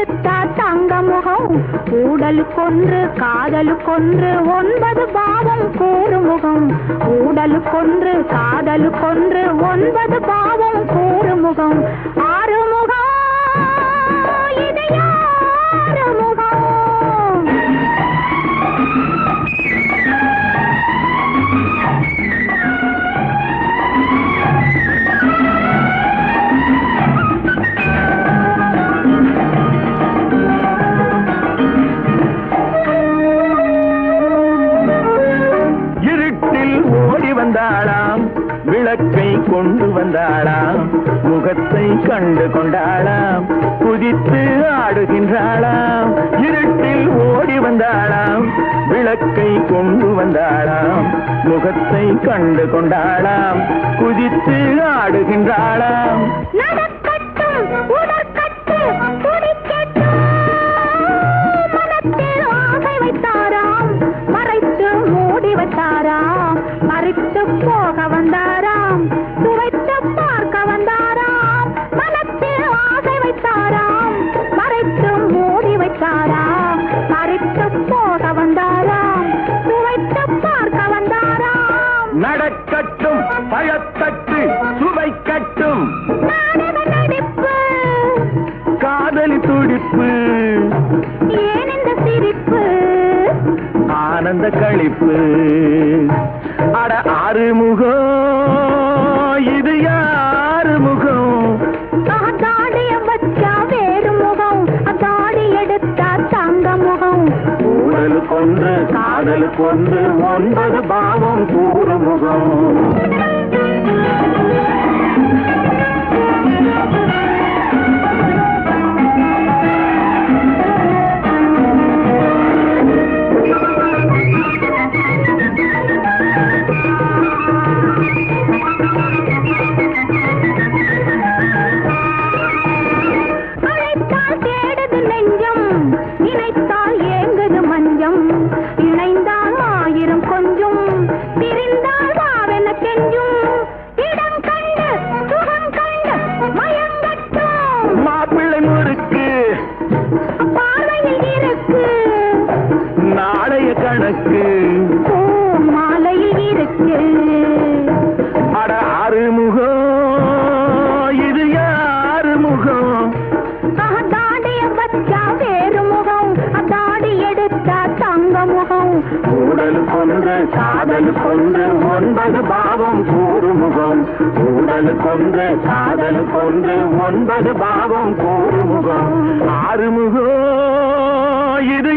எடுத்தா தங்க முகம் ஊடலுக்கொன்று காதலுக்கொன்று 9 பாவம் கூறுமுகம் ஊடலுக்கொன்று காதலுக்கொன்று 9 பாவம் கூறுமுகம் 6 முகம் இது யாரு முகம் வந்தாளாம் விளக்கை கொண்டு வந்தாளாம் முகத்தை கண்டு கொண்டாளாம் குதித்து ஆடுகின்றாளாம் இருட்டில் ஓடி வந்தாளாம் விளக்கை கொண்டு வந்தாளாம் முகத்தை கண்டு கொண்டாளாம் குதித்து ஆடுகின்றாளாம் நடக்கட்டும் உடற்கட்டு துடிக்கட்டும் மனத்தில் ஆசை வைத்தாராம் மறைத்து மூடி வைத்தாராம் மறைத்து போக வந்தாராம் துவைத்து பார்க்க வந்தாராம் மனத்தில் ஆசை வைத்தாராம் மறைத்து மூடி வைத்தாராம் மறைத்து போக வந்தாராம் துவைத்து பார்க்க வந்தாராம் நடக்கட்டும் பழத்தட்டு சுவைக்கட்டும் நாடக நடிப்பு காதலி துடிப்பு ஏன் இந்த சிரிப்பு ஆனந்த களிப்பு அட ஆறுமுகம் இது யாரு முகம் தாடிய வச்சா வேறு முகம் தாடி எடுத்தா தங்க முகம் ஊழலுக்கொன்று காதலுக்கொன்று 9 பாவம் கூறு முகம் கணக்கு மாலையில் இருக்கு அட ஆறுமுகம் இது யாரு முகம் தாடிய வச்சா வேறு முகம் தாடி எடுத்தா தங்க முகம் ஊடலுக்கொன்று காதலுக்கொன்று 9 பாவம் கூறு முகம் ஊடலுக்கொன்று காதலுக்கொன்று 9 பாவம் கூறு முகம் ஆறுமுகம் இது